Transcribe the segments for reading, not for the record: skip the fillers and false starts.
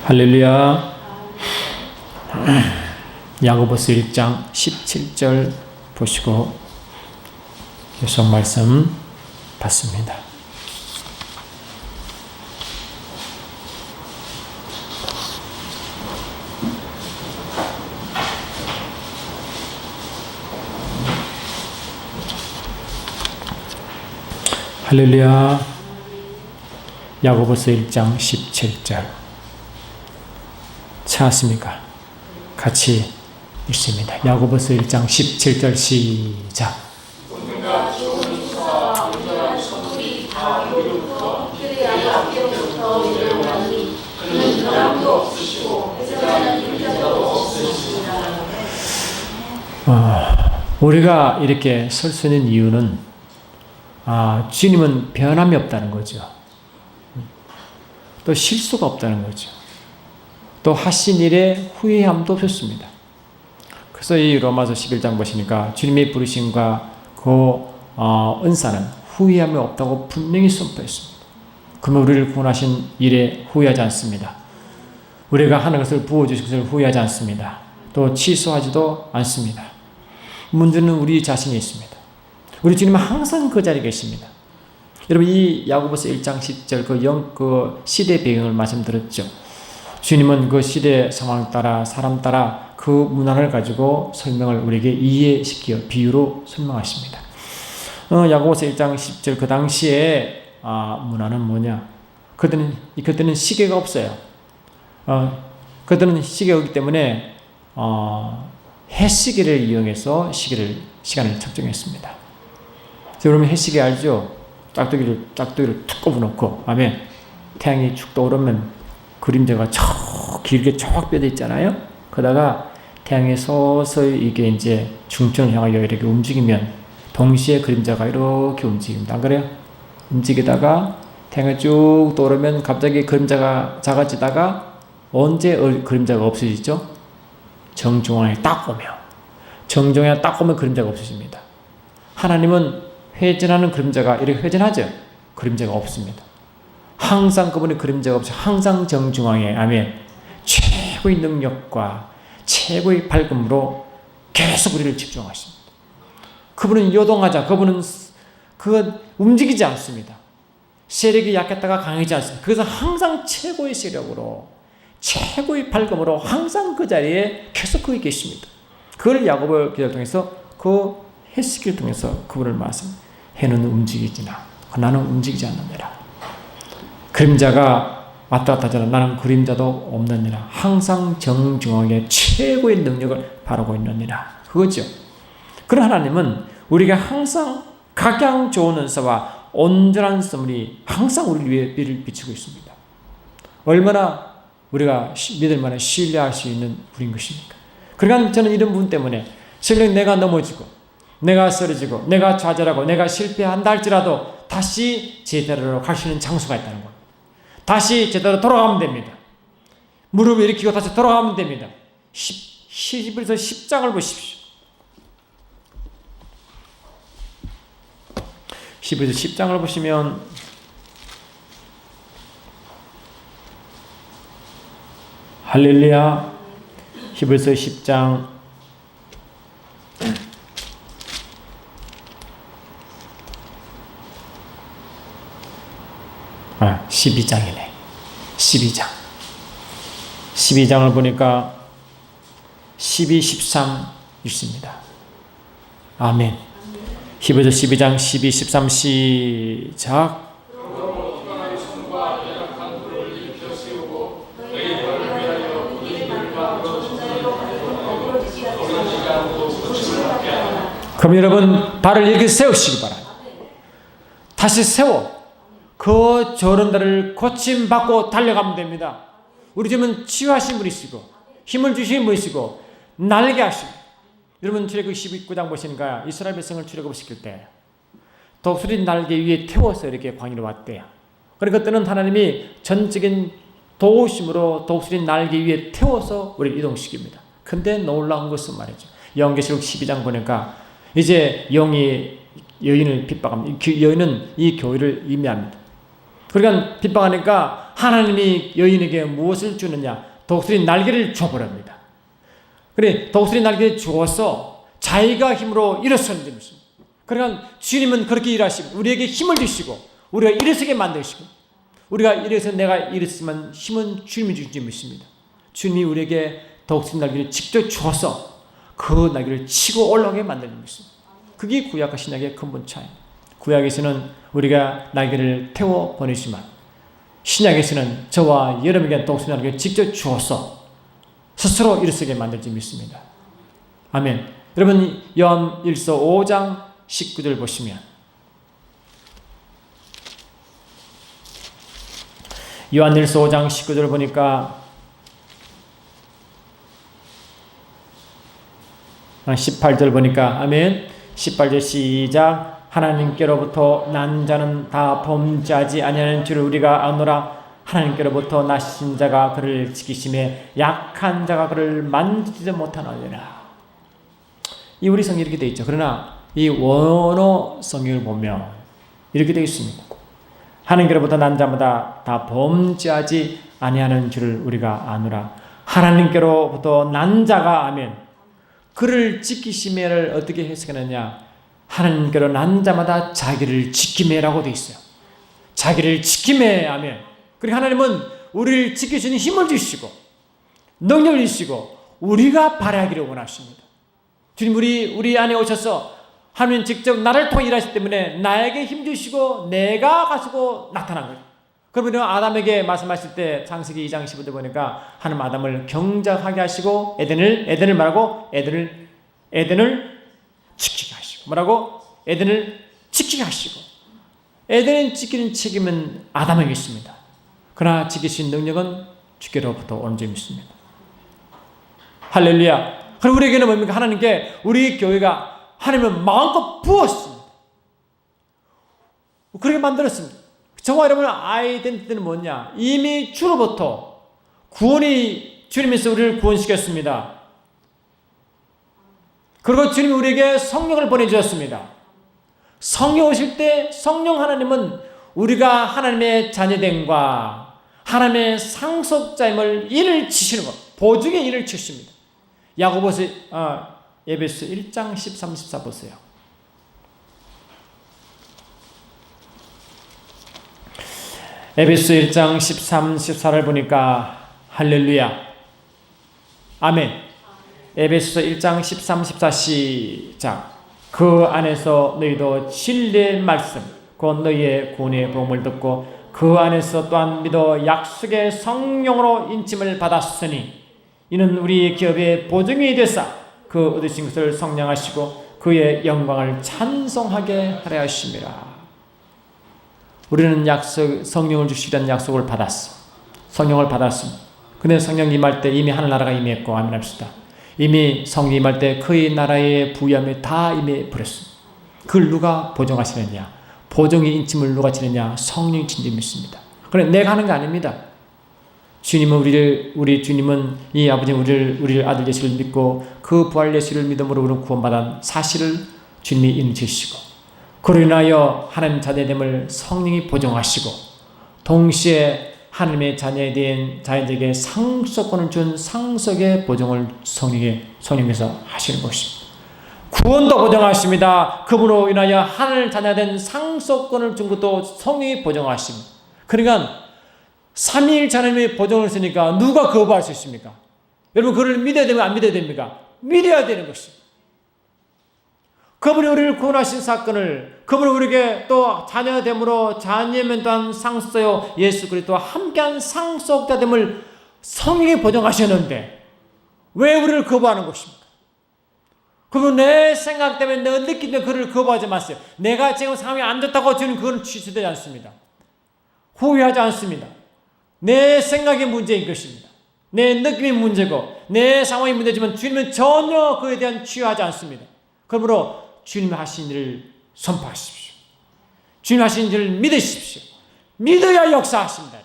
할렐루야. 야고보서 1장 17절 보시고 계속 말씀 받습니다. 할렐루야. 야고보서 1장 17절 찾았습니까? 같이 읽습니다. 야고보서 1장 17절 시작. 우리가 이렇게 설 수 있는 이유는 주님은 변함이 없다는 거죠. 또 실수가 없다는 거죠. 또 하신 일에 후회함도 없었습니다. 그래서 이 로마서 11장 보시니까 주님의 부르심과 그 은사는 후회함이 없다고 분명히 선포했습니다. 그러면 우리를 구원하신 일에 후회하지 않습니다. 우리가 하는 것을 부어주신 것을 후회하지 않습니다. 또 취소하지도 않습니다. 문제는 우리 자신에 있습니다. 우리 주님은 항상 그 자리에 계십니다. 여러분, 이 야고보서 1장 10절 그 시대 배경을 말씀드렸죠. 주님은 그 시대 상황 따라 사람 따라 그 문화를 가지고 설명을 우리에게 이해시켜 비유로 설명하십니다. 야고보서 1장 10절 그 당시에 문화는 뭐냐? 그때는 시계가 없어요. 그때는 시계가 없기 때문에 해시계를 이용해서 시간을 측정했습니다. 여러분 해시계 알죠? 짝두기를 툭 꼽아놓고 아멘. 태양이 축 떠오르면 그림자가 저 길게 쫙 뼈대 있잖아요. 그러다가 태양이 서서히 이게 이제 중천을 향하여 이렇게 움직이면 동시에 그림자가 이렇게 움직입니다. 안 그래요? 움직이다가 태양이 쭉 떠오르면 갑자기 그림자가 작아지다가 언제 그림자가 없어지죠? 정중앙에 딱 오면 정중앙에 딱 오면 그림자가 없어집니다. 하나님은 회전하는 그림자가 이렇게 회전하죠? 그림자가 없습니다. 항상 그분의 그림자가 없이 항상 정중앙에 아멘 최고의 능력과 최고의 밝음으로 계속 우리를 집중하십니다. 그분은 요동하자 그분은 움직이지 않습니다. 세력이 약했다가 강해지지 않습니다. 그래서 항상 최고의 세력으로 최고의 밝음으로 항상 그 자리에 계속 거기 계십니다. 그걸 야고보 기자를 통해서 그 해석을 통해서 그분을 말씀. 해는 움직이지나 나는 움직이지 않느니라. 그림자가 왔다 갔다 하잖아. 나는 그림자도 없느니라. 항상 정중앙에 최고의 능력을 바라고 있느니라. 그거죠. 그런 하나님은 우리가 항상 각양 좋은 은사와 온전한 선물이 항상 우리 위에 빛을 비추고 있습니다. 얼마나 우리가 믿을 만한 신뢰할 수 있는 분인 것입니까? 그러니까 저는 이런 분 때문에 설령 내가 넘어지고 내가 쓰러지고 내가 좌절하고 내가 실패한다 할지라도 다시 제대로 갈 수 있는 장소가 있다는 겁니다. 다시 제대로 돌아가면 됩니다. 무릎을 일으키고 다시 돌아가면 됩니다. 11에서 10장을 보십시오. 11에서 10장을 보시면 할렐루야. 11에서 10장 12장이네. 12장을 보니까 12, 13 있습니다. 아멘. 히브리서 12장 12, 13 시작. 그럼 여러분 발을 이렇게 세우시기 바랍니다. 다시 세워. 그 저런다를 고침받고 달려가면 됩니다. 우리 주님은 치유하신 분이시고 힘을 주신 분이시고 날게 하시고 여러분 출애굽 19장 보시니까 이스라엘 백성을 출애굽시킬 때 독수리 날개 위에 태워서 이렇게 광야로 왔대요. 그러니까 그때는 하나님이 전적인 도우심으로 독수리 날개 위에 태워서 우리를 이동시킵니다. 근데 놀라운 것은 말이죠. 요한계시록 12장 보니까 이제 영이 여인을 핍박합니다. 여인은 이 교회를 의미합니다. 그러니까 핍박하니까 하나님이 여인에게 무엇을 주느냐? 독수리 날개를 줘버립니다. 그래, 독수리 날개를 주어서 자기가 힘으로 일어서는 것입니다. 그러니까 주님은 그렇게 일하시고 우리에게 힘을 주시고 우리가 일어서게 만드시고 우리가 이래서 내가 일어서면 힘은 주님이 주신 것입니다. 주님이 우리에게 독수리 날개를 직접 주어서 그 날개를 치고 올라오게 만드는 것입니다. 그게 구약과 신약의 근본 차이. 구약에서는 우리가 날개를 태워 보내지만 신약에서는 저와 여러분에게 독수리 날개를 직접 주어서 스스로 일어서게 만들지 믿습니다. 아멘. 여러분 요한일서 5장 19절 보시면 요한일서 5장 19절 보니까 18절 보니까 아멘. 18절 시작. 하나님께로부터 난 자는 다 범죄하지 아니하는 줄을 우리가 아노라. 하나님께로부터 나신 자가 그를 지키심에 약한 자가 그를 만지지도 못하느니라. 이 우리 성경이 이렇게 되어 있죠. 그러나 이 원어 성경을 보면 이렇게 되어 있습니다. 하나님께로부터 난 자마다 다 범죄하지 아니하는 줄을 우리가 아노라. 하나님께로부터 난 자가 아멘. 그를 지키심에를 어떻게 해석하느냐? 하나님께로 난 자마다 자기를 지킴에라고 되어 있어요. 자기를 지킴에 아멘. 그리고 하나님은 우리를 지키시는 힘을 주시고 능력을 주시고 우리가 발휘하기를 원하십니다. 주님 우리 안에 오셔서 하나님 직접 나를 통해 일하시기 때문에 나에게 힘 주시고 내가 가지고 나타난 거예요. 그러면 아담에게 말씀하실 때 창세기 2장 15절 보니까 하나님 아담을 경작하게 하시고 에덴을 말하고 에덴을 지키게 하시고 뭐라고? 에덴을 지키게 하시고 에덴을 지키는 책임은 아담에게 있습니다. 그러나 지키신 능력은 주께로부터 오는 줄 믿습니다. 할렐루야. 그럼 우리에게는 뭡니까? 하나님께 우리 교회가 하나님을 마음껏 부었습니다. 그렇게 만들었습니다. 저와 여러분의 아이덴티티는 뭐냐? 이미 주로부터 구원이 주님께서 우리를 구원시켰습니다. 그리고 주님이 우리에게 성령을 보내주셨습니다. 성령 오실 때 성령 하나님은 우리가 하나님의 자녀됨과 하나님의 상속자임을 일을 치시는 것, 보증의 일을 치십니다. 야고보서 에베소 1장 13, 14 보세요. 에베소 1장 13, 14를 보니까 할렐루야. 아멘. 에베소 1장 13, 14 시작. 그 안에서 너희도 진리의 말씀 곧 너희의 구원의 복음을 듣고 그 안에서 또한 믿어 약속의 성령으로 인침을 받았으니 이는 우리 기업의 보증이 되사 그 얻으신 것을 성량하시고 그의 영광을 찬송하게 하려 하심이라. 우리는 성령을 주시라는 약속을 받았어. 성령을 받았습니다. 근데 성령 임할 때 이미 하늘나라가 임했고 아멘 합시다. 이미 성령 임할 때 그의 나라의 부유함이 다 임해 버렸습니다. 그걸 누가 보증하시느냐? 보증의 인침을 누가 지느냐? 성령이 친지 믿습니다. 그래 내가 하는 게 아닙니다. 주님은 우리 주님은 이 아버지 우리를 아들 예수를 믿고 그 부활 예수를 믿음으로 우리는 구원받은 사실을 주님이 인치시고 그로 인하여 하나님 자녀됨을 성령이 보증하시고 동시에 하나님의 자녀에 대한 자녀에게 상속권을 준 상속의 보증을 성령께서 하시는 것입니다. 구원도 보증하십니다. 그분으로 인하여 하나님 자녀된 상속권을 준 것도 성령이 보증하십니다. 그러니까 삼위일 하나님의 보증을 쓰니까 누가 거부할 수 있습니까? 여러분 그를 믿어야 되면 안 믿어야 됩니까? 믿어야 되는 것입니다. 그분이 우리를 구원하신 사건을 그분이 우리에게 또 자녀됨으로 자녀면 또한 상속자요 예수 그리스도와 함께한 상속자됨을 성령이 보증하셨는데 왜 우리를 거부하는 것입니까? 그분 내 생각 때문에 내가 느끼는 그를 거부하지 마세요. 내가 지금 상황이 안 좋다고 저는 그건 취소되지 않습니다. 후회하지 않습니다. 내 생각이 문제인 것입니다. 내 느낌이 문제고 내 상황이 문제지만 주님은 전혀 그에 대한 취하지 않습니다. 그러므로 주님이 하신 일을 선포하십시오. 주님이 하신 일을 믿으십시오. 믿어야 역사하십니다.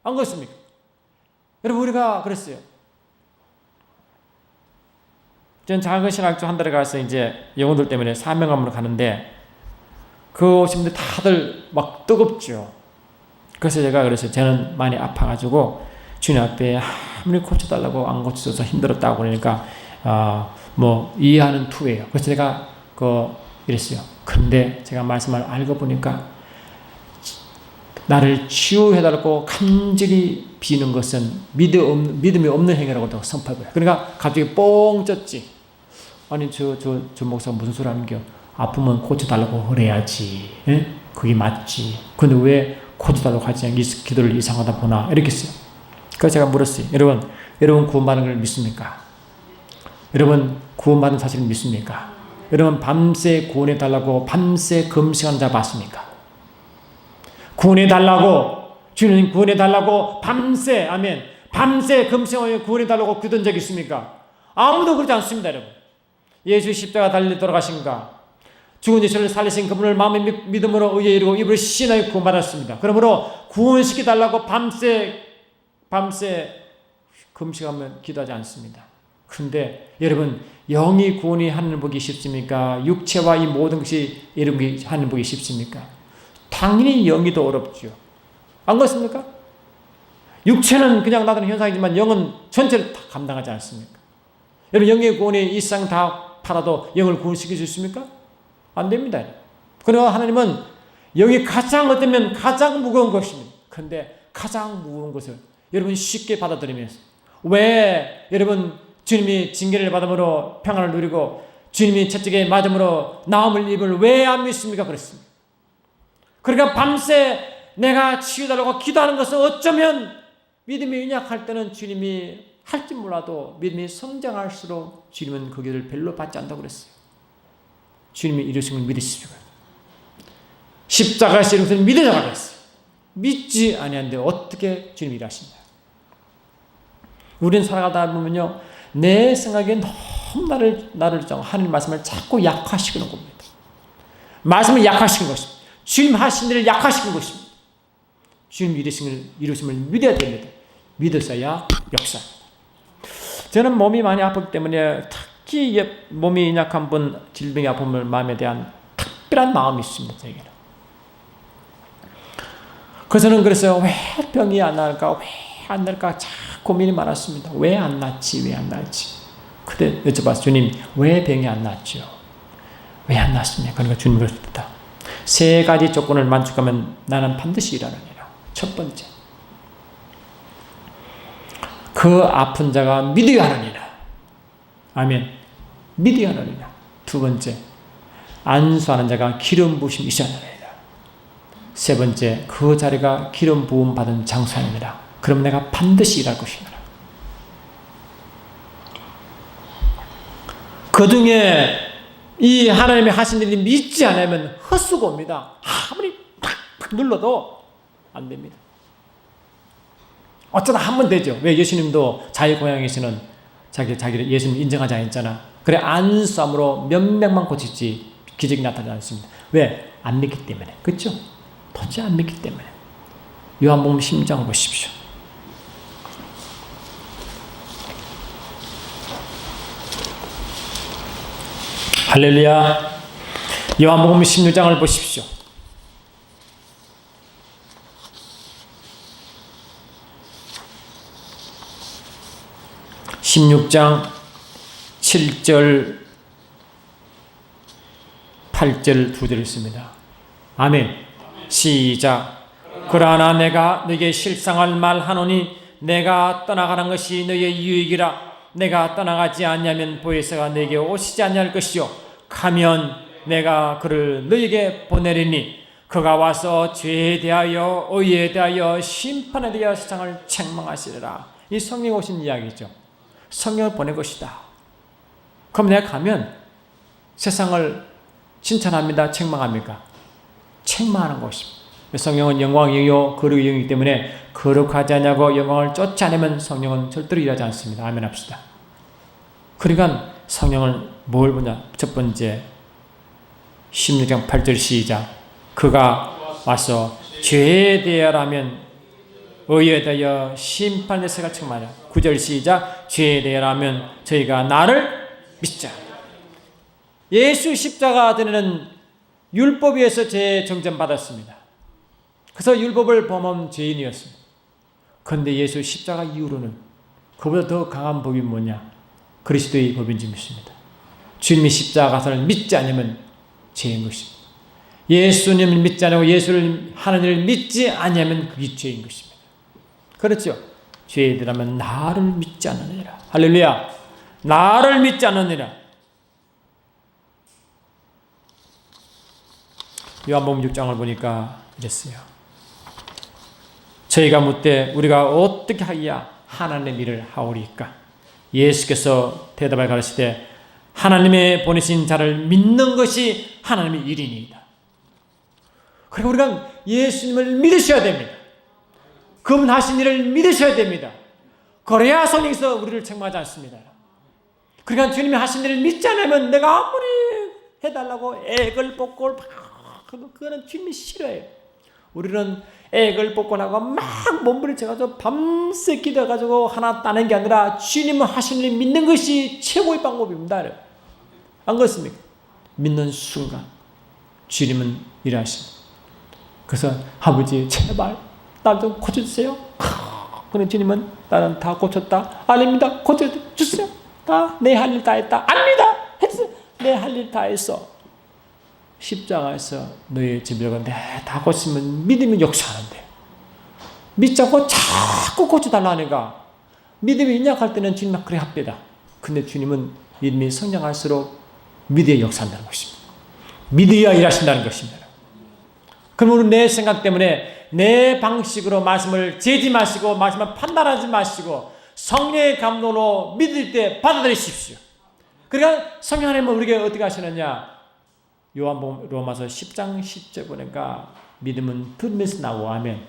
안 그렇습니까? 여러분 우리가 그랬어요. 전 작은 신학교 한 달에 가서 이제 영혼들 때문에 사명함으로 가는데 그 오신 분들 다들 막 뜨겁죠. 그래서 저는 많이 아파가지고 주님 앞에 아무리 고쳐달라고 안 고쳐줘서 힘들었다고 그러니까 뭐 이해하는 투예요. 그래서 제가 이랬어요. 근데 제가 말씀을 알고 보니까 나를 치유해달라고 간절히 비는 것은 믿음이 없는 행위라고 선포해버려요. 그러니까 갑자기 뻥 쪘지. 아니 저 목사 무슨 소리 하는 겨? 아프면 고쳐달라고 그래야지. 에? 그게 맞지. 근데 왜 고쳐달라고 하지 않고 기도를 이상하다 보나 이렇게 했어요. 그래서 제가 물었어요. 여러분 구원받은 걸 믿습니까? 여러분 구원받은 사실을 믿습니까? 여러분 밤새 구원해달라고 밤새 금식한 자 봤습니까? 구원해달라고 주님 구원해달라고 밤새 아멘 밤새 금식하며 구원해달라고 기도한 적 있습니까? 아무도 그러지 않습니다. 여러분 예수 십자가 달려 돌아가신가 죽은 예수를 살리신 그분을 마음의 믿음으로 의에 이르고 입으로 신하여 구원받았습니다. 그러므로 구원시켜달라고 밤새 금식하며 기도하지 않습니다. 근데 여러분 영이 구원이 하늘 보기 쉽습니까? 육체와 이 모든 것이 이름이 하늘 보기 쉽습니까? 당연히 영이 더 어렵죠. 안 그렇습니까? 육체는 그냥 나타나는 현상이지만 영은 전체를 다 감당하지 않습니까? 여러분 영의 구원이 이 세상 다 팔아도 영을 구원시킬 수 있습니까? 안 됩니다. 그러나 하나님은 영이 가장 어쩌면 가장 무거운 것입니다. 그런데 가장 무거운 것을 여러분 쉽게 받아들이면서 왜 여러분 주님이 징계를 받음으로 평안을 누리고 주님이 채찍에 맞음으로 나음을 입을 왜 안 믿습니까? 그랬습니다. 그러니까 밤새 내가 치유달라고 기도하는 것은 어쩌면 믿음이 연약할 때는 주님이 할지 몰라도 믿음이 성장할수록 주님은 그 길을 별로 받지 않다고 그랬어요. 주님이 이루신 걸 믿으시고 십자가에서 이루신 것을 믿으라고 그랬어요. 믿지 아니하는데 어떻게 주님이 일하시냐. 우리는 살아가다 보면요 내 생각에 너무 나를 하나님 말씀을 자꾸 약화시키는 겁니다. 말씀을 약화시킨 것입니다. 주님 하신 일을 약화시킨 것입니다. 주님 이루심을 믿어야 됩니다. 믿어서야 역사입니다. 저는 몸이 많이 아프기 때문에 특히 몸이 약한 분, 질병이 아픔을 마음에 대한 특별한 마음이 있습니다. 제게는. 그래서는 그래서 왜 병이 안 나을까? 왜 안 나을까? 참 고민이 많았습니다. 왜 안 낫지? 왜 안 낫지? 그때 여쭤봤어요. 주님, 왜 병이 안 낫죠? 왜 안 낫습니까? 그러니까 주님 그랬습니다. 세 가지 조건을 만족하면 나는 반드시 일하느니라. 첫 번째, 그 아픈 자가 믿어야 하느니라. 아멘. 믿어야 하느니라. 두 번째, 안수하는 자가 기름 부으심이 있어야 하느니라. 세 번째, 그 자리가 기름 부음 받은 장소입니다. 그럼 내가 반드시 일할 것이니라. 그 중에 이 하나님이 하신 일이 믿지 않으면 헛수고 옵니다. 아무리 팍팍 눌러도 안 됩니다. 어쩌다 한 번 되죠. 왜 예수님도 자기 고향에서는 자기를 예수님 인정하지 않았잖아. 그래 안수함으로 몇 명만 고치지 기적이 나타나지 않습니다. 왜? 안 믿기 때문에. 그렇죠? 도저히 안 믿기 때문에. 요한복음 10장 보십시오. 할렐루야. 요한복음 16장을 보십시오. 16장 7절 8절 2절 있습니다. 아멘. 시작. 그러나 내가 너에게 실상을 말하노니 내가 떠나가는 것이 너의 유익이라. 내가 떠나가지 않냐면 보혜사가 내게 오시지 아니할 것이요 가면 내가 그를 너에게 보내리니 그가 와서 죄에 대하여 의에 대하여 심판에 대하여 세상을 책망하시리라. 이 성령이 오신 이야기죠. 성령을 보낼 것이다. 그럼 내가 가면 세상을 칭찬합니다. 책망합니까? 책망하는 것입니다. 성령은 영광이요 거룩의 영이기 때문에 거룩하지 않냐고 영광을 쫓지 않으면 성령은 절대로 일하지 않습니다. 아멘 합시다. 그러니까 성령을 뭘 보냐? 첫 번째 16장 8절 시작. 그가 와서 죄에 대하라면 의에 대하여 심판의 세가 책망하라. 9절 시작. 죄에 대하라면 저희가 나를 믿자. 예수 십자가 되는 율법에 의해서 죄 정죄 받았습니다. 그래서 율법을 범한 죄인이었습니다. 그런데 예수 십자가 이후로는 그보다 더 강한 법이 뭐냐? 그리스도의 법인 줄 믿습니다. 주님이 십자가 가사를 믿지 않으면 죄인 것입니다. 예수님을 믿지 않고 예수를 하나님을 믿지 않으면 그게 죄인 것입니다. 그렇죠? 죄인이라면 나를 믿지 않느니라. 할렐루야. 나를 믿지 않느니라. 요한복음 6장을 보니까 이랬어요. 저희가 묻되 우리가 어떻게 하여야 하나님의 일을 하오리까? 예수께서 대답하여 가르치되 하나님의 보내신 자를 믿는 것이 하나님의 일이니이다. 그리고 우리가 예수님을 믿으셔야 됩니다. 그분 하신 일을 믿으셔야 됩니다. 그래야 성령께서 우리를 책망하지 않습니다. 그러니까 주님이 하신 일을 믿지 않으면 내가 아무리 해달라고 액을 뽑고 그거는 주님이 싫어해요. 우리는 액을 뽑고 나고 막 몸부림쳐가지고 밤새 기도해가지고 하나 따는 게 아니라 주님은 하신 일 믿는 것이 최고의 방법입니다. 안 그렇습니까? 믿는 순간 주님은 일하십니다. 그래서 아버지 제발 날 좀 고쳐주세요. 그런데 주님은 나는 다 고쳤다. 아닙니다. 고쳐주세요. 다 내 할 일 다 했다. 아닙니다. 했어. 내 할 일 다 했어. 십자가에서 너의 죄를 다 고치면 믿음이 역사하는데 믿지 않고 자꾸 고쳐달라 하니까 믿음이 인약할 때는 주님 그래 합니다. 근데 주님은 믿음이 성장할수록 믿음이 역사한다는 것입니다. 믿어야 일하신다는 것입니다. 그러므로 내 생각 때문에 내 방식으로 말씀을 재지 마시고 말씀을 판단하지 마시고 성령의 감동으로 믿을 때 받아들이십시오. 그러니까 성령 하나님은 우리에게 어떻게 하시느냐? 요한복음 로마서 10장 10절 보니까 믿음은 들으면서 나오고 하면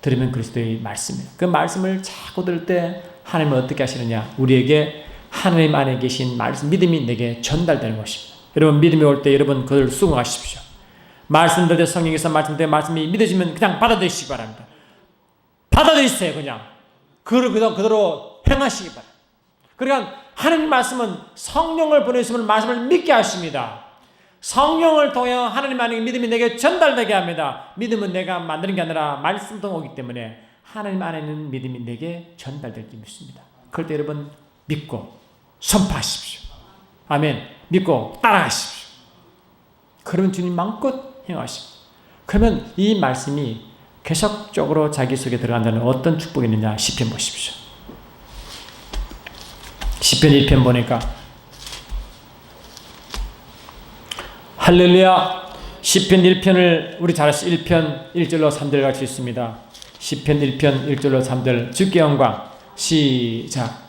들으면 그리스도의 말씀이에요. 그 말씀을 자꾸 들을 때 하나님은 어떻게 하시느냐? 우리에게 하나님 안에 계신 말씀, 믿음이 내게 전달되는 것입니다. 여러분 믿음이 올 때 여러분 그걸 수긍하십시오. 말씀 들을 때 성령께서 말씀 때 말씀이 믿어지면 그냥 받아들이시기 바랍니다. 받아들이세요. 그냥 그대로 행하시기 바랍니다. 그러니까 하나님 말씀은 성령을 보내시면 말씀을 믿게 하십니다. 성령을 통해 하나님 안에 믿음이 내게 전달되게 합니다. 믿음은 내가 만드는 게 아니라 말씀 통해 오기 때문에 하나님 안에 있는 믿음이 내게 전달될 줄 믿습니다. 그럴 때 여러분 믿고 선포하십시오. 아멘. 믿고 따라하십시오. 그러면 주님 마음껏 행하십시오. 그러면 이 말씀이 계속적으로 자기 속에 들어간다는 어떤 축복이 있느냐? 시편 보십시오. 시편 1편 보니까 할렐루야. 시편 1편을 우리 잘 아시죠? 1편 1절로 3절 갈 수 있습니다. 시편 1편 1절로 3절 주께 영광. 시작.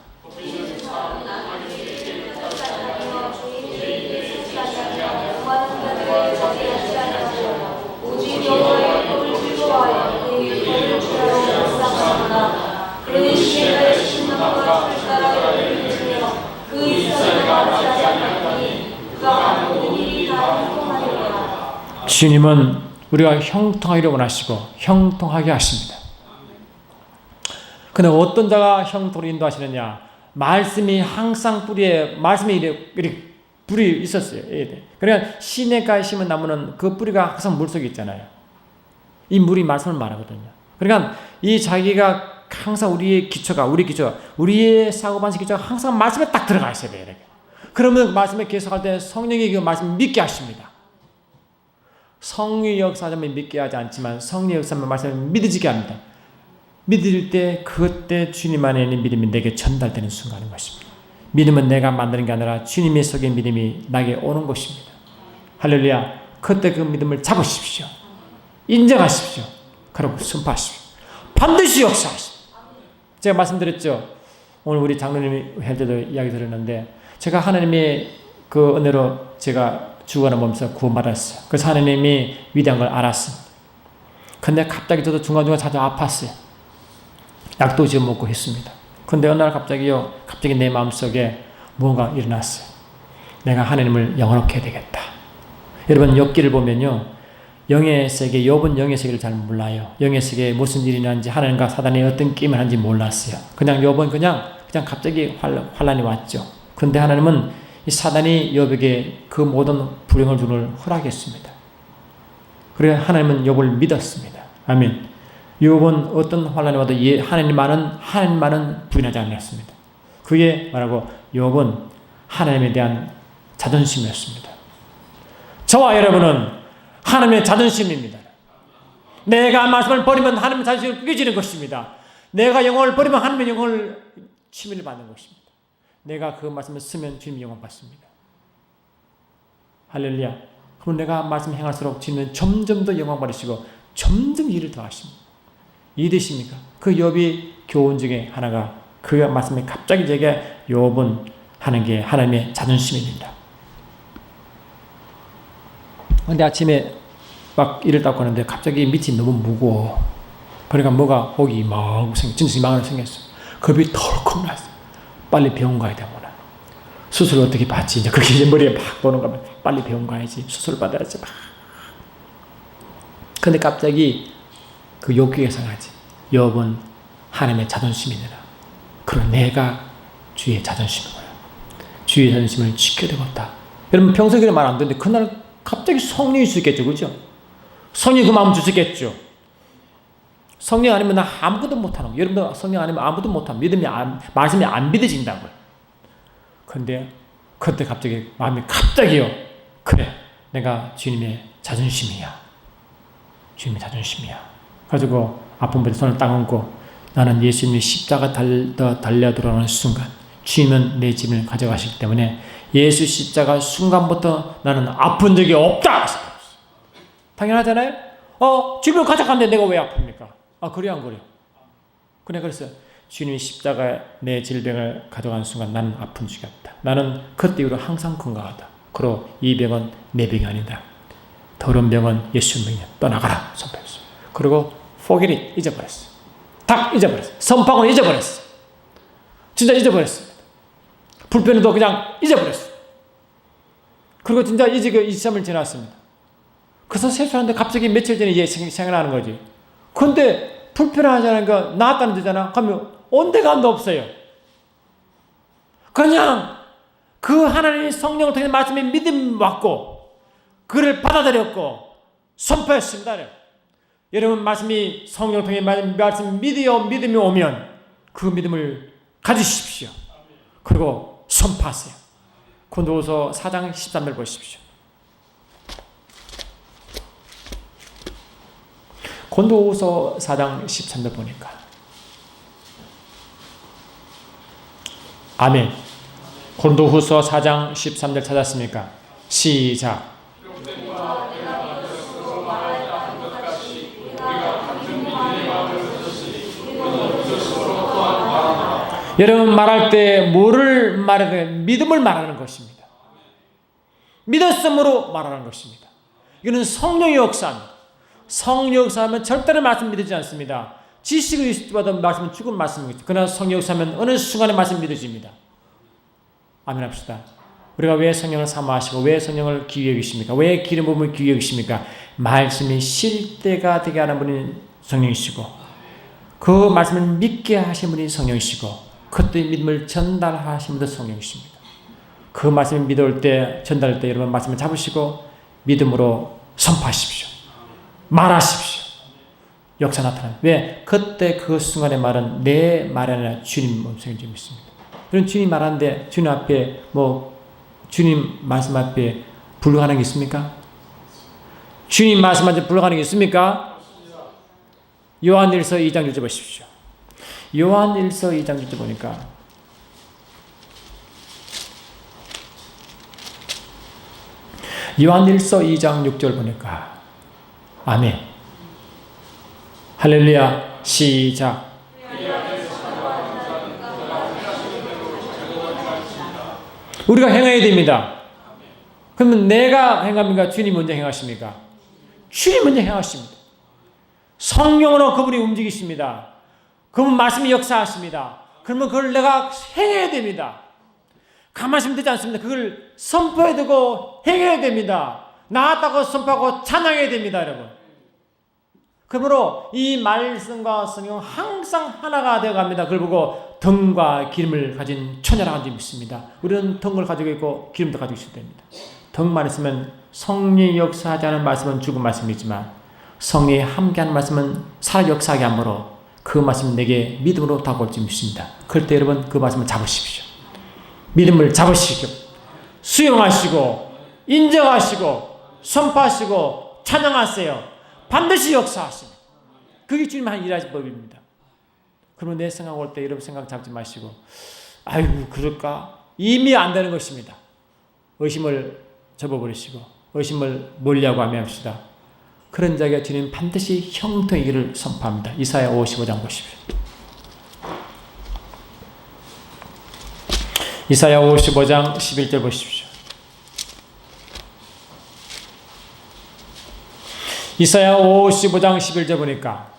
주님은 우리가 형통하기를 원하시고 형통하게 하십니다. 그런데 어떤 자가 형통으로 인도하시느냐? 말씀이 항상 뿌리에 말씀이 이렇게 뿌리 있었어요. 그러니까 시냇가에 심은 나무는 그 뿌리가 항상 물속에 있잖아요. 이 물이 말씀을 말하거든요. 그러니까 이 자기가 항상 우리의 기초가 우리의 사고방식 기초가 항상 말씀에 딱 들어가 있어야 돼요. 그러면 말씀에 계속할 때 성령이 그 말씀을 믿게 하십니다. 성령의 역사하면 믿게 하지 않지만 성령의 역사하면 말씀을 믿어지게 합니다. 믿을 때 그때 주님 안에 있는 믿음이 내게 전달되는 순간인 것입니다. 믿음은 내가 만드는 게 아니라 주님의 속에 믿음이 나에게 오는 것입니다. 할렐루야. 그때 그 믿음을 잡으십시오. 인정하십시오. 그리고 선포하십시오. 반드시 역사하십시오. 제가 말씀드렸죠. 오늘 우리 장로님이 할 때도 이야기 들었는데 제가 하나님의 그 은혜로 제가 죽어가는 몸에서 구원받았어요. 그래서 하나님이 위대한 걸 알았습니다. 근데 갑자기 저도 중간중간 자주 아팠어요. 약도 지어 먹고 했습니다. 근데 어느 날 갑자기 내 마음속에 무언가 일어났어요. 내가 하나님을 영원하게 해야 되겠다. 여러분 욥기를 보면요. 영의 세계, 욥은 영의 세계를 잘 몰라요. 영의 세계에 무슨 일이 있는지 하나님과 사단이 어떤 게임을 하는지 몰랐어요. 그냥 욥은 그냥 갑자기 환란이 왔죠. 근데 하나님은 이 사단이 욥에게 그 모든 불행을 주는 허락했습니다. 그래 하나님은 욥을 믿었습니다. 아멘. 욥은 어떤 환난이 와도 하나님만은 부인하지 않았습니다. 그게 말하고 욥은 하나님에 대한 자존심이었습니다. 저와 여러분은 하나님의 자존심입니다. 내가 말씀을 버리면 하나님의 자존심이 깨지는 것입니다. 내가 영혼을 버리면 하나님의 영혼을 치밀을 받는 것입니다. 내가 그 말씀을 쓰면 주님이 영광 받습니다. 할렐루야. 그럼 내가 말씀 행할수록 주님은 점점 더 영광 받으시고 점점 일을 더 하십니다. 이해되십니까? 그 욥이 교훈 중에 하나가 그 말씀에 갑자기 제게 욥은 하는 게 하나님의 자존심입니다. 근데 아침에 막 일을 닦고 하는데 갑자기 밑이 너무 무거워. 그러니까 뭐가 혹이 막 진짜 이만하게 생겼어. 겁이 덜컥 났어. 빨리 병원 가야 되구나. 수술 어떻게 받지? 이제 그게 이제 머리에 막 도는 거면 빨리 병원 가야지. 수술 받아야지 막. 근데 갑자기 그 욕기가 상하지. 욥은 하나님의 자존심이니라. 그럼 내가 주의 자존심이구나. 주의 자존심을 지켜야 되겠다. 여러분 평소에 말 안 듣는데 그날 갑자기 성령이 주셨겠죠, 그죠? 성령이 그 마음 주셨겠죠. 성령 아니면 나 아무것도 못하는 거. 여러분도 성령 아니면 아무것도 못하는 말씀이 안 믿어진다고요. 근데 그때 갑자기 마음이 갑자기요. 그래, 내가 주님의 자존심이야. 주님의 자존심이야. 가지고 아픈 분에 손을 딱 얹고 나는 예수님이 십자가 달려 들어오는 순간 주님은 내 짐을 가져가시기 때문에 예수 십자가 순간부터 나는 아픈 적이 없다. 당연하잖아요. 주님을 가져갔는데 내가 왜 아픕니까? 그래 안 그래? 그래 그랬어요. 주님이 십자가 내 질병을 가져간 순간 나는 아픈 적이 없다. 나는 그때 이후로 항상 건강하다. 그리고 이 병은 내 병이 아니다. 더러운 병은 예수 병이야. 떠나가라 선포했어. 그리고 포기를 잊어버렸어. 딱 잊어버렸어. 선빵을 잊어버렸어. 진짜 잊어버렸습니다. 불편도 그냥 잊어버렸어. 그리고 진짜 이제 그 23일 지났습니다. 그래서 세수하는데 갑자기 며칠 전에 생각나는 거지. 근데 불편하잖아. 나았다는 데잖아. 그러면 온데간도 없어요. 그냥 그 하나님의 성령을 통해 말씀에 믿음 왔고 그를 받아들였고 선포했습니다. 여러분 말씀이 성령을 통해 말씀 믿음이 오면 그 믿음을 가지십시오. 그리고 선포하세요. 고린도후서 4장 13절 보십시오. 고린도후서 4장 13절 보니까 아멘. 고린도후서 4장 13절 찾았습니까? 시작. 여러분 말할 때 뭐를 말해야 돼? 믿음을 말하는 것입니다. 믿었음으로 말하는 것입니다. 이거는 성령의 역사입니다. 성령 역사하면 절대로 말씀 믿어지지 않습니다. 지식을 있어도 말씀은 죽은 말씀입니다. 그러나 성령 역사하면 어느 순간에 말씀 믿어집니다. 아멘 합시다. 우리가 왜 성령을 사모하시고 왜 성령을 귀히 여기십니까? 왜 기름 부음을 귀히 여기십니까? 말씀이 실 때가 되게 하는 분이 성령이시고 그 말씀을 믿게 하신 분이 성령이시고 그때 믿음을 전달하신 분도 성령이십니다. 그 말씀을 믿을 때 전달할 때 여러분 말씀을 잡으시고 믿음으로 선포하십시오. 말하십시오. 역사 나타나는. 왜? 그때 그 순간의 말은 내 말이 아니라 주님 음성이 좀 있습니다. 그럼 주님 말하는데 주님 앞에 주님 말씀 앞에 불가능한 게 있습니까? 주님 말씀 앞에 불가능한 게 있습니까? 요한일서 2장 6절 보십시오. 요한일서 2장 6절 보니까 요한일서 2장 6절 보니까 아멘. 할렐루야. 시작. 우리가 행해야 됩니다. 그러면 내가 행합니까? 주님 먼저 행하십니까? 주님 먼저 행하십니다. 성령으로 그분이 움직이십니다. 그분 말씀이 역사하십니다. 그러면 그걸 내가 행해야 됩니다. 가만히 있으면 되지 않습니다. 그걸 선포해야 되고 행해야 됩니다. 나았다고 선포하고 찬양해야 됩니다, 여러분. 그러므로 이 말씀과 성령 항상 하나가 되어갑니다. 그걸 보고 덩과 기름을 가진 처녀라는 점이 있습니다. 우리는 덩을 가지고 있고 기름도 가지고 있어야 됩니다. 덩만 있으면 성령이 역사하지 않은 말씀은 죽은 말씀이지만 성령이 함께하는 말씀은 살아 역사하게 하므로 그 말씀 내게 믿음으로 다가올 줄 믿습니다. 그럴 때 여러분 그 말씀을 잡으십시오. 믿음을 잡으시고 수용하시고 인정하시고 선포하시고 찬양하세요. 반드시 역사하십니다. 그게 주님 한 일하신 법입니다. 그러면 내 생각 올 때 여러분 생각 잡지 마시고 아이고 그럴까? 이미 안 되는 것입니다. 의심을 접어버리시고 의심을 멀리하고 아멘합시다. 그런 자에게 주님 반드시 형통이기를 선포합니다. 이사야 55장 보십시오. 이사야 55장 11절 보십시오. 이사야 55장 11절 보니까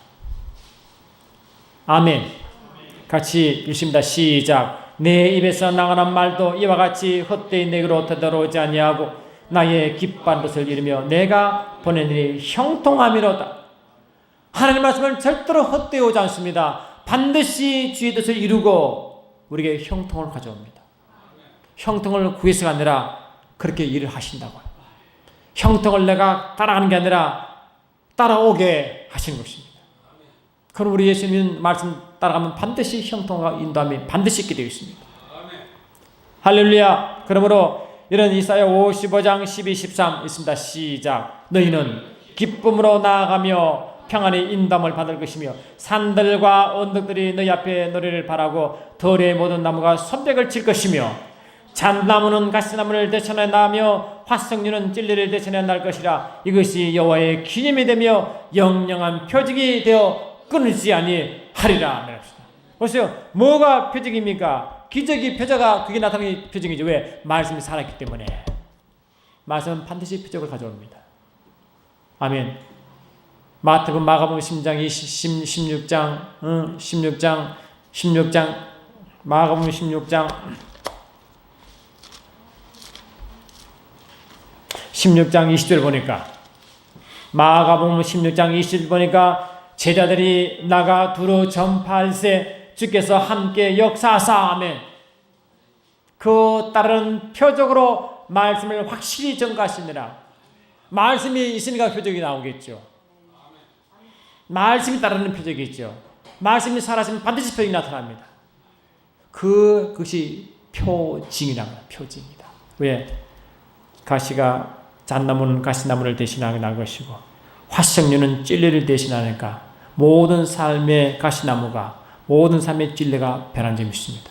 아멘 같이 읽습니다. 시작. 내 입에서 나가는 말도 이와 같이 헛되이 내게로 되돌아오지 아니하고 나의 기뻐하는 것을 이루며 내가 보낸 일이 형통함이로다. 하나님 말씀은 절대로 헛되이 오지 않습니다. 반드시 주의 뜻을 이루고 우리에게 형통을 가져옵니다. 형통을 구해서가 아니라 그렇게 일을 하신다고요. 형통을 내가 따라가는 게 아니라 따라오게 하시는 것입니다. 그럼 우리 예수님 말씀 따라가면 반드시 형통과 인도함이 반드시 있게 되어 있습니다. 할렐루야. 그러므로 이런 이사야 55장 12, 13 있습니다. 시작. 너희는 기쁨으로 나아가며 평안히 인도함을 받을 것이며 산들과 언덕들이 너희 앞에 노래를 바라고 들의 모든 나무가 손뼉을 칠 것이며 잣나무는 가시나무를 대천해 나며 화석류는 진리를 대천해 날 것이라. 이것이 여호와의 기념이 되며 영영한 표적이 되어 끊이지 아니하리라. 보세요. 뭐가 표적입니까? 기적이 표적가 그게 나타나는 표적이죠. 왜? 말씀이 살았기 때문에. 말씀은 반드시 표적을 가져옵니다. 아멘. 마태복음, 마가복음 16장 마가복음 16장 20절 보니까 마가복음 16장 20절 보니까 제자들이 나가 두루 전파할세 주께서 함께 역사하사. 아멘. 그 다른 표적으로 말씀을 확실히 전가하시느라. 말씀이 있으니까 표적이 나오겠죠. 말씀이 따르는 표적이 있죠. 말씀이 살아있으면 반드시 표적이 나타납니다. 그것이 표징이라고 합니다. 표징이다. 왜? 가시가 잣나무는 가시나무를 대신하게 날 것이고 화석류는 찔레를 대신하니까 모든 삶의 가시나무가 모든 삶의 진리가 변한 점이 있습니다.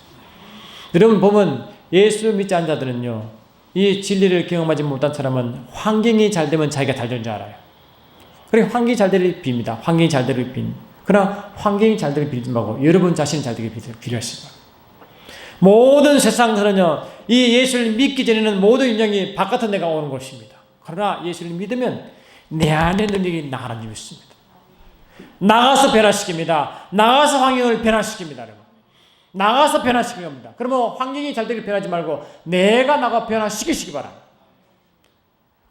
여러분 보면 예수 믿지 않은 자들은요, 이 진리를 경험하지 못한 사람은 환경이 잘 되면 자기가 잘 되는 줄 알아요. 그래 환경이 잘 되기를 빕니다. 환경이 잘 되기를 빈. 그러나 환경이 잘 되기를 빌지 말고 여러분 자신이 잘 되기를 빌었습니다. 모든 세상에서는요, 이 예수를 믿기 전에는 모든 인정이 바깥의 내가 오는 것입니다. 그러나 예수를 믿으면 내 안에 능력이 나가는 점이 있습니다. 나가서 변화시킵니다. 나가서 환경을 변화시킵니다. 여러분. 나가서 변화시키는 겁니다. 그러면 환경이 잘 되길 변하지 말고 내가 나가 변화시키시기 바랍니다.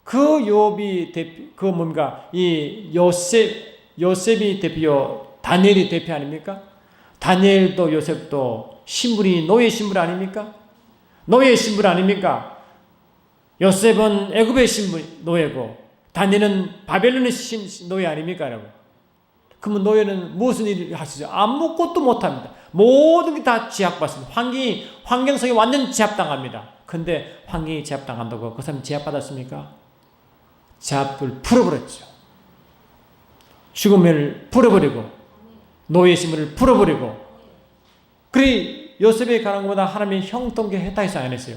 그 욥이 대표, 그 뭔가 이 요셉이 대표, 다니엘이 대표 아닙니까? 다니엘도 요셉도 신분이 노예 신분 아닙니까? 노예 신분 아닙니까? 요셉은 애굽의 신분 노예고 다니엘은 바벨론의 노예 아닙니까, 여러분? 그러면 노예는 무슨 일을 하시죠? 아무것도 못합니다. 모든 게 다 제약받습니다. 환경 속에 완전 제압당합니다. 근데 환경이 제압당한다고 그 사람이 제압받았습니까? 제압을 풀어버렸죠. 죽음을 풀어버리고 노예 신분을 풀어버리고. 그래 요셉이 가는 것보다 하나님이 형통케 했다 해서 안 했어요.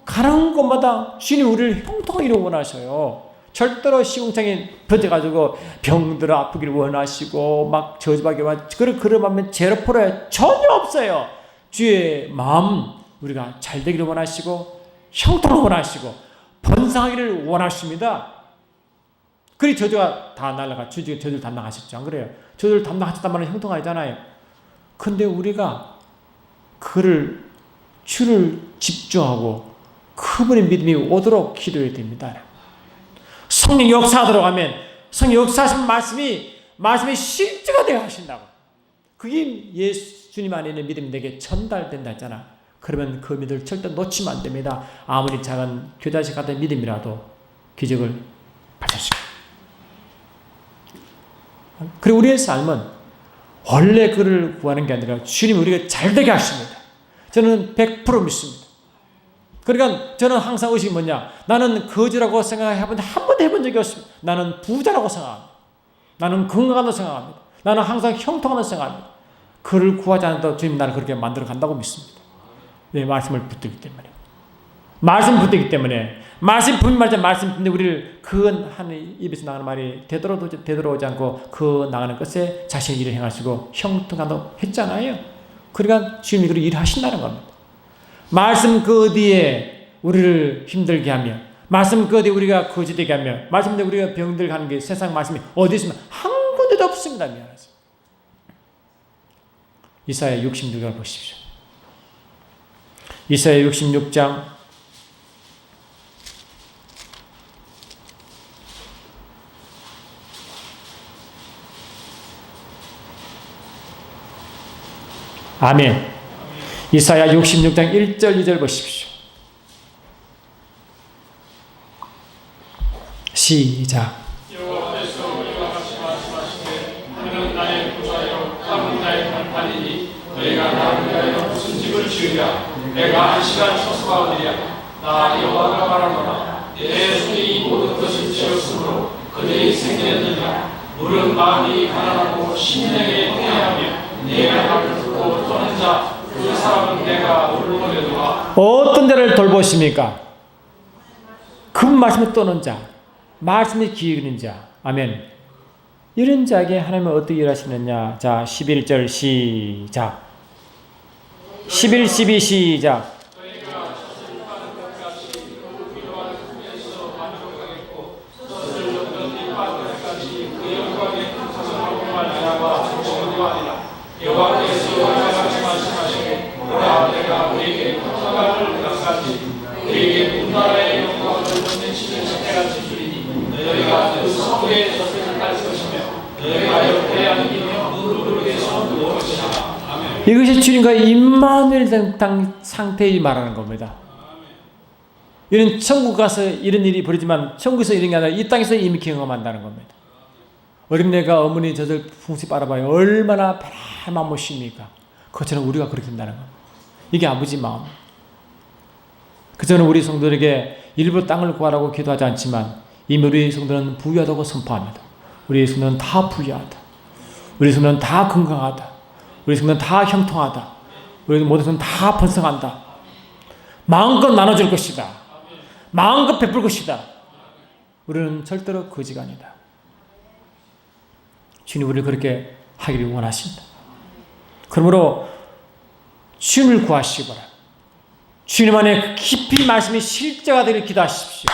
가는 곳마다 주님 우리를 형통하기를 원하셔요. 절대로 시궁창에 버텨가지고 병들어 아프기를 원하시고 막 저주받기 원하시고 그러면 죄로 풀어요. 전혀 없어요. 주의 마음 우리가 잘 되기를 원하시고 형통을 원하시고 번성하기를 원하십니다. 그리 저주가 다 날아가. 저주를 담당하셨죠. 안 그래요? 저주를 담당하셨단 말은 형통하잖아요. 근데 우리가 주를 집중하고 그분의 믿음이 오도록 기도해야 됩니다. 성령 역사하도록 하면 성령 역사하신 말씀이 실제가 되어 하신다고. 그게 예수님 안에 있는 믿음이 내게 전달된다 했잖아. 그러면 그 믿음을 절대 놓치면 안 됩니다. 아무리 작은 교자식 같은 믿음이라도 기적을 받으시고. 그리고 우리의 삶은 원래 그를 구하는 게 아니라 주님 우리가 잘되게 하십니다. 저는 100% 믿습니다. 그러니까 저는 항상 의식이 뭐냐? 나는 거지라고 생각해본 한 번도 해본 적이 없습니다. 나는 부자라고 생각합니다. 나는 건강하다고 생각합니다. 나는 항상 형통하다고 생각합니다. 그를 구하지 않아도 주님 나를 그렇게 만들어 간다고 믿습니다. 왜? 말씀을 붙들기 때문에. 말씀 붙들기 때문에. 말씀 분명 말자 말씀 근데 우리를 그 하는 입에서 나가는 말이 되돌아오지 않고 그 나가는 것에 자신의 일을 행하시고 형통하다고 했잖아요. 그러니까 주님이 그렇게 일하신다는 겁니다. 말씀 그 어디에 우리를 힘들게 하며 말씀 그 어디에 우리가 거지되게 하며 말씀 그 어디에 우리가 병들게 하는 게 세상 말씀이 어디 있으면 한 군데도 없습니다. 미안하세요. 이사야 66장 보십시오. 이사야 66장 '아멘. 이사야 66장 1절 2절 보십시오. 시작. 여호와께서 우리와 같이 말씀하시되 그는 나의 부자요 땀은 나의 간판이니 너희가 나를 위하여 무슨 집을 지으랴. 내가 한 시간 처소가 어디랴. 나 여호와가 말하노라. 내 손이 이 모든 것을 지었으므로 그들이 생겼느니라. 물은 마음이 가난하고 심령에 회개하며 내 말을 듣고 떠는 자 그 사람은 내가 돌보려도와. 어떤 자를 돌보십니까? 그 말씀을 떠는 자, 말씀에 귀 기울이는 자. 아멘. 이런 자에게 하나님은 어떻게 일하시느냐. 자, 11절 시작. 11, 12 시작. 여호와께서 우리와 같이 말씀하시되 보라 내가 우리에게 평화를 갖가지 우리에게 문나라의 영광을 전쟁치는 때같이 주리니 너희가 그 서부의 젖을 갈 것이며 너희가 옆에 안기며 무릎에서 누울 것이라. 아멘. 이것이 주님과 임마누엘 당 상태에 말하는 겁니다. 이런 천국 가서 이런 일이 벌어지만 천국에서 이런 게 아니라 이 땅에서 이미 경험한다는 겁니다. 어린애가 어머니 젖을 풍시 빨아봐요. 얼마나 편안한 모습입니까? 그것처럼 우리가 그렇게 된다는 겁니다. 이게 아버지 마음. 그저는 우리 성도들에게 일부러 땅을 구하라고 기도하지 않지만 이미 우리 성도는 부유하다고 선포합니다. 우리 성도는 다 부유하다. 우리 성도는 다 건강하다. 우리 성도는 다 형통하다. 우리 모든 성도는 다 번성한다. 마음껏 나눠줄 것이다. 마음껏 베풀 것이다. 우리는 절대로 거지가 아니다. 주님 우리를 그렇게 하기를 원하십니다. 그러므로 주님을 구하시기 바랍니다. 주님 안에 깊이 말씀이 실제화되기를 기도하십시오.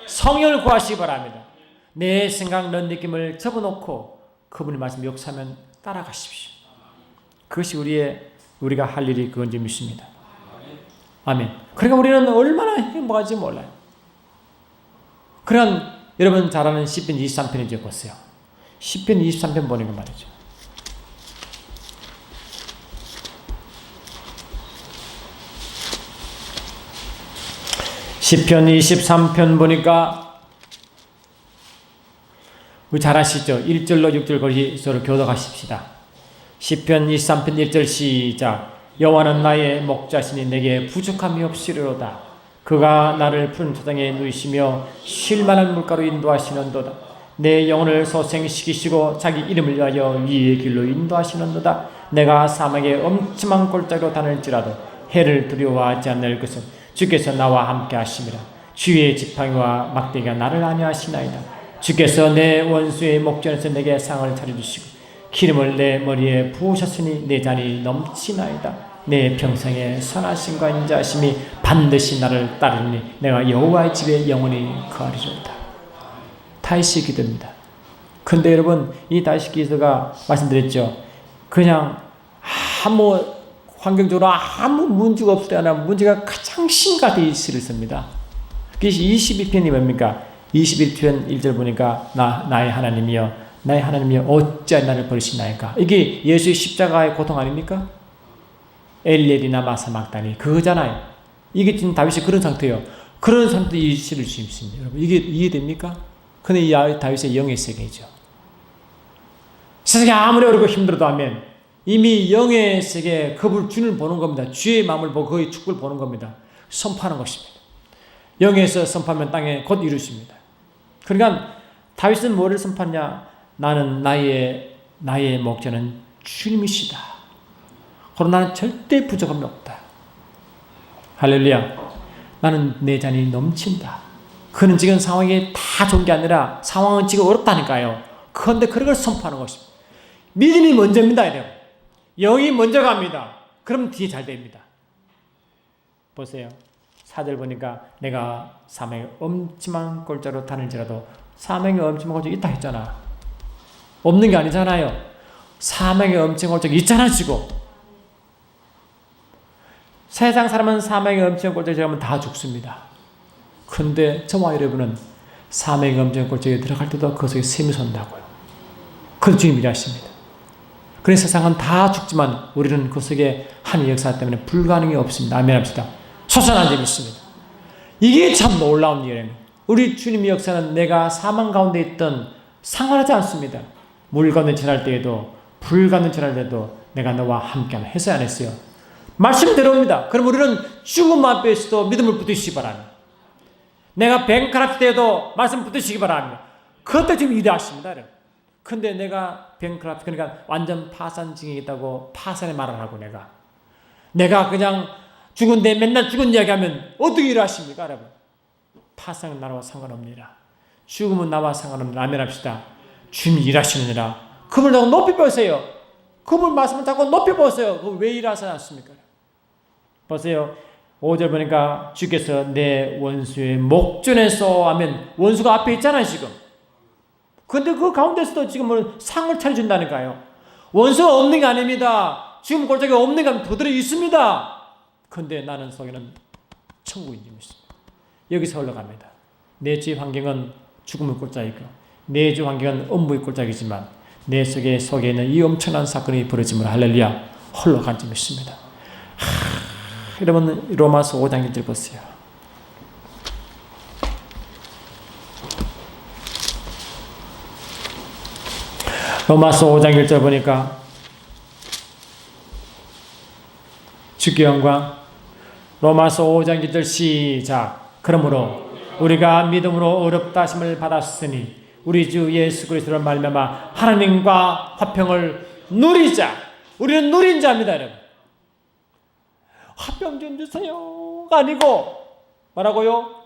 성령을 구하시기 바랍니다. 내 생각, 내 느낌을 접어놓고 그분의 말씀 역사하면 따라가십시오. 그것이 우리가 할 일이 그건지 믿습니다. 아멘. 그러니까 우리는 얼마나 행복한지 몰라요. 그러한 여러분 잘 아는 시편 23편을 이제 보세요. 시편 23편 보는 거 말이죠. 시편 23편 보니까 우리 잘 아시죠? 1절로 6절 거기 서로 교독하십시다. 시편 23편 1절 시작. 여호와는 나의 목자시니 내게 부족함이 없으리로다. 그가 나를 푸른 토장에 누이시며 쉴 만한 물가로 인도하시는도다. 내 영혼을 소생시키시고 자기 이름을 위하여 위의 길로 인도하시는도다. 내가 사막에 엄침한 골짜기로 다닐지라도 해를 두려워하지 않을 것은 주께서 나와 함께 하심이라. 주의 지팡이와 막대기가 나를 안위하시나이다. 주께서 내 원수의 목전에서 내게 상을 차려주시고 기름을 내 머리에 부으셨으니 내 잔이 넘치나이다. 내 평생에 선하심과 인자하심이 반드시 나를 따르니 내가 여호와의 집에 영원히 거하리로다. 다윗의 기도입니다. 근데 여러분 이 다윗의 기도가 말씀드렸죠. 그냥 아무 환경적으로 아무 문제가 없을 때 하나 문제가 가장 심각하게 있을 습니다. 그래서 22편이 뭡니까? 21편 1절 보니까 나의 하나님이여 나의 하나님이여 어찌하여 나를 버리시나이까. 이게 예수의 십자가의 고통 아닙니까? 엘리엘이나 마사막다니 그거잖아요. 이게 지금 다윗이 그런 상태예요. 그런 상태에 이 시를 주십니다. 여러분 이게 이해됩니까? 근데 이 다윗의 영의 세계죠. 세상이 아무리 어렵고 힘들어도 하면 이미 영의 세계에 그분 주님을 보는 겁니다. 주의 마음을 보고 그의 축복을 보는 겁니다. 선포하는 것입니다. 영에서 선포하면 땅에 곧 이루십니다. 그러니까 다윗은 뭐를 선포하냐? 나는 나의 목자는 주님이시다. 그러나 나는 절대 부족함이 없다. 할렐루야. 나는 내 잔이 넘친다. 그는 지금 상황이 다 좋은 게 아니라 상황은 지금 어렵다니까요. 그런데 그런 걸 선포하는 것입니다. 믿음이 먼저입니다. 이래요. 영이 먼저 갑니다. 그럼 뒤에 잘 됩니다. 보세요. 4절 보니까 내가 사망의 엄침한 골짜로 다닐지라도 사망의 엄침한 골짜기 있다 했잖아. 없는 게 아니잖아요. 사망의 엄침한 골짜기 있잖아 지금. 세상 사람은 사망의 엄침한 골짜기 들어가면 다 죽습니다. 그런데 저와 여러분은 사망의 엄침한 골짜기에 들어갈 때도 그 속에 샘이 솟는다고요. 그걸 주님이 일하십니다. 그래서 세상은 다 죽지만 우리는 그 속에 하나님의 역사 때문에 불가능이 없습니다. 아멘 합시다. 솟아난 점이 있습니다. 이게 참 놀라운 일입니다. 우리 주님의 역사는 내가 사망 가운데 있던 상관하지 않습니다. 물 가운데 지날 때에도 불 가운데 지날 때도 내가 너와 함께하면 했어야 안 했어요. 말씀대로입니다. 그럼 우리는 죽음 앞에서도 믿음을 붙이시기 바랍니다. 내가 뱅크랍 때에도 말씀 붙이시기 바랍니다. 그것도 지금 위대하십니다. 근데 내가 뱅크랍 그러니까 완전 파산 징이겠다고 파산의 말을 하고 내가 그냥 죽은데 맨날 죽은 이야기하면 어떻게 일하십니까 여러분? 파산은 나와 상관없느니라. 죽음은 나와 상관없느니라. 아멘 합시다. 주님이 일하시느니라. 그분을 자꾸 높이 보세요. 그분 말씀을 자꾸 높이 보세요. 그분 왜 일하시지 않습니까? 보세요. 5절 보니까 주께서 내 원수의 목전에서 하면 원수가 앞에 있잖아요 지금. 근데 그 가운데서도 지금 상을 차려준다니까요. 원수가 없는 게 아닙니다. 지금 골짜기가 없는 게 아니라 도들어 있습니다. 근데 나는 속에는 천국인 줄 믿습니다. 여기서 흘러갑니다. 내 주의 환경은 죽음의 골짜기고 내 주의 환경은 엄부의 골짜기지만 내 속에 있는 이 엄청난 사건이 벌어짐을 할렐루야 흘러간 줄 믿습니다. 여러분 로마서 5장 1절 보세요. 로마서 5장 1절 보니까 주께 영광. 로마서 5장 1절 시작. 그러므로 우리가 믿음으로 어렵다 하심을 받았으니 우리 주 예수 그리스도로 말미암아 하나님과 화평을 누리자. 우리는 누린 자입니다 여러분. 화평 좀 주세요가 아니고 뭐라고요?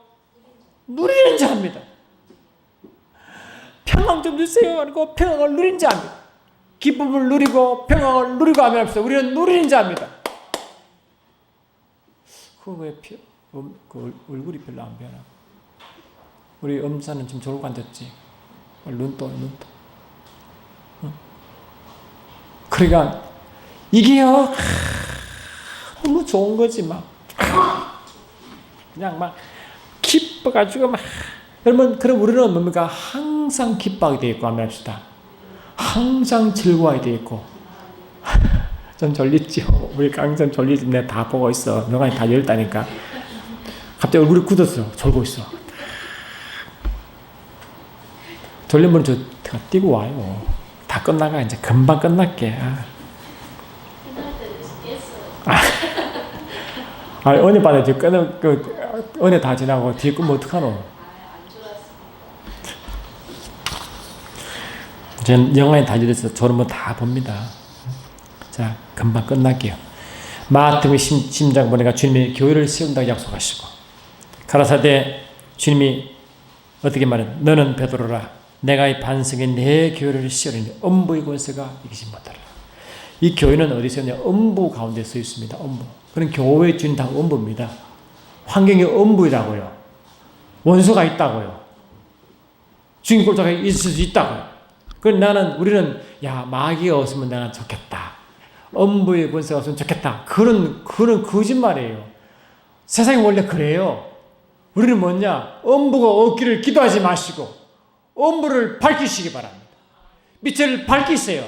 누리는 자입니다. 평강 좀 주세요 아니고 평강을 누린 자입니다. 기쁨을 누리고 평강을 누리고 하면 합시다. 우리는 누리는 자입니다. 왜 그 얼굴이 별로 안 변하? 우리 엄사는 지금 졸고 앉았지. 눈떠. 응? 그러니까 이게요 너무 좋은 거지 막 그냥 막 기뻐가지고 막 여러분 그럼 우리는 뭡니까? 항상 기뻐하게 되어 있고 하면 합시다. 항상 즐거워하게 되어 있고 좀 졸리죠. 우리 항상 졸리지. 내가 다 보고 있어. 명안이 다 열다니까. 갑자기 얼굴이 굳었어. 졸고 있어. 졸리면 저 뛰고 와요. 다 끝나가. 이제 금방 끝날게. 은혜 받아. 은혜 다 지나고 뒤에 끄면 어떡하노? 저는 영화에 다 열려서 졸으면 다 봅니다. 자, 금방 끝날게요. 마태복음 10장 보니까 주님이 교회를 세운다고 약속하시고 가라사대 주님이 어떻게 말해? 너는 베드로라. 내가 이 반석에 내 교회를 세우리니 엄부의 권세가 이기지 못하리라. 이 교회는 어디서 있냐? 엄부 가운데 서 있습니다. 엄부. 그런 교회의 주인 다 엄부입니다. 환경이 엄부이라고요. 원수가 있다고요. 주인 골짜기가 있을 수 있다고요. 우리는 마귀가 없으면 나는 좋겠다. 엄부의 권세가 없으면 좋겠다. 그런 거짓말이에요. 세상이 원래 그래요. 우리는 뭐냐? 엄부가 없기를 기도하지 마시고 엄부를 밝히시기 바랍니다. 빛을 밝히세요.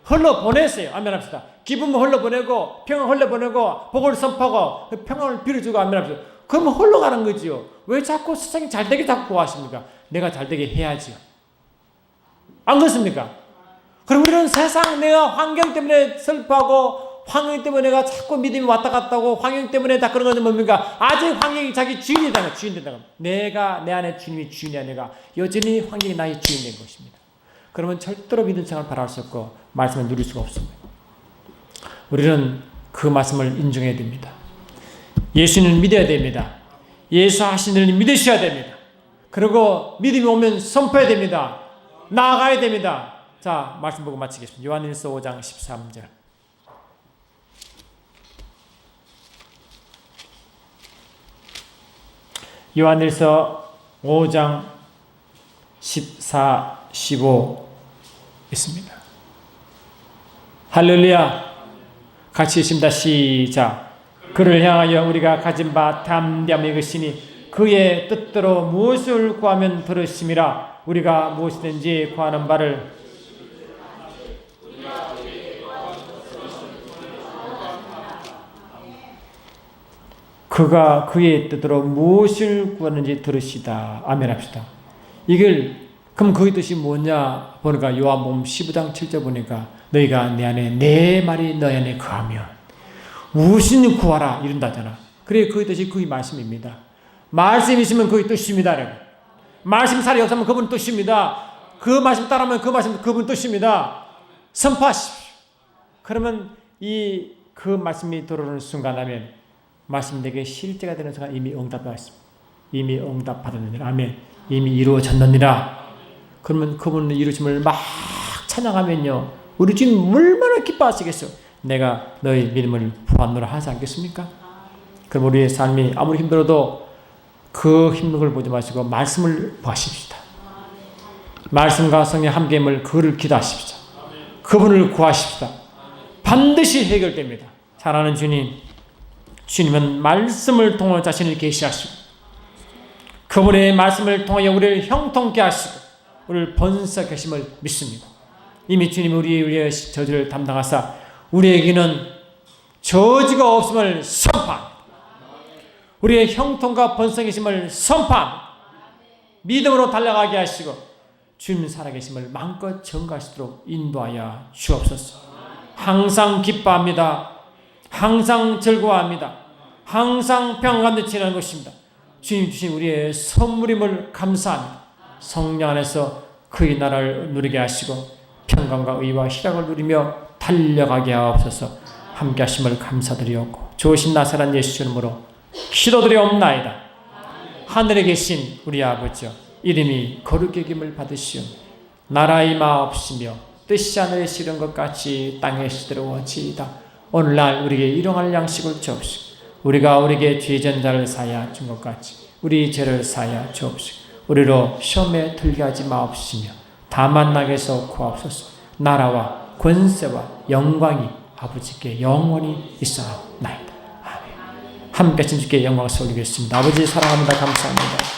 흘러보내세요. 아멘 합시다. 기쁨을 흘러보내고 평안 흘러보내고 복을 선포하고 평안을 빌어주고 아멘 합시다. 그러면 흘러가는 거지요. 왜 자꾸 세상이 잘되게 자꾸 하십니까? 내가 잘되게 해야지요. 안 그렇습니까? 그럼 우리는 세상 내가 환경 때문에 슬퍼하고 환경 때문에 내가 자꾸 믿음이 왔다 갔다 하고 환경 때문에 다 그런 것은 뭡니까? 아직 환경이 자기 주인이 된다. 주인 된다. 내가 내 안에 주님이 주인이 아니라 여전히 환경이 나의 주인 된 것입니다. 그러면 절대로 믿음 생활을 바랄 수 없고 말씀을 누릴 수가 없습니다. 우리는 그 말씀을 인정해야 됩니다. 예수님을 믿어야 됩니다. 예수 하신 일을 믿으셔야 됩니다. 그리고 믿음이 오면 선포해야 됩니다. 나아가야 됩니다. 자, 말씀 보고 마치겠습니다. 요한일서 5장 13절. 요한일서 5장 14, 15 있습니다. 할렐루야. 같이 읽습니다. 시작. 그를 향하여 우리가 가진 바 담대함이 이것이니 그의 뜻대로 무엇을 구하면 들으심이라. 우리가 무엇이든지 구하는 바를 그가 그의 뜻대로 무엇을 구하는지 들으시다. 아멘 합시다. 그럼 그의 뜻이 뭐냐 보니까 요한복음 15장 7절 보니까 너희가 내 안에 내 말이 너희 안에 거하면 무엇이든 구하라 이런다잖아. 그래 그의 뜻이 그의 말씀입니다. 말씀이 있으면 그의 뜻입니다. 말씀 살이 없으면 그분 뜻입니다. 그 말씀 따르면 그 말씀 그분 뜻입니다. 선포하십시오. 그러면 그 말씀이 들어오는 순간 하면 말씀 내게 실제가 되는 순간 이미 응답받았습니다. 이미 응답받았느니라. 아멘. 이미 이루어졌느니라. 그러면 그분의 이루심을 막 찬양하면요. 우리 주님 얼마나 기뻐하시겠어요. 내가 너희 믿음을 보았노라 하지 않겠습니까? 그럼 우리의 삶이 아무리 힘들어도 그 힘든 걸 보지 마시고 말씀을 보십시다. 말씀과 성령 함께임을 그를 기도하십시다. 그분을 구하십시다. 반드시 해결됩니다. 사랑하는 주님은 말씀을 통해 자신을 계시하시고 그분의 말씀을 통하여 우리를 형통케 하시고 우리를 번성케 하심을 믿습니다. 이미 주님이 우리의 저주를 담당하사 우리에게는 저주가 없음을 선포합니다. 우리의 형통과 번성이심을 선포합니다. 믿음으로 달려가게 하시고 주님 살아계심을 마음껏 전가하시도록 인도하여 주옵소서. 항상 기뻐합니다. 항상 즐거워합니다. 항상 평안함에 지나는 것입니다. 주님 주신 우리의 선물임을 감사합니다. 성령 안에서 그의 나라를 누리게 하시고 평강과 의와 희락을 누리며 달려가게 하옵소서. 함께 하심을 감사드리옵고 좋으신 나사렛 예수 이름으로 기도드리옵나이다. 하늘에 계신 우리 아버지여 이름이 거룩히 여김을 받으시오. 나라 임하옵시며 뜻이 하늘에 이룬 것 같이 땅에서 이루어지이다. 오늘날 우리에게 일용할 양식을 주옵시고 우리가 우리에게 죄진 자를 사하여 준 것 같이 우리 죄를 사하여 주옵시고 우리로 시험에 들게 하지 마옵시며 다만 낙에서 구하옵소서. 나라와 권세와 영광이 아버지께 영원히 있사옵나이다. 아멘. 함께 하신 주께 영광을 올리겠습니다. 아버지 사랑합니다. 감사합니다.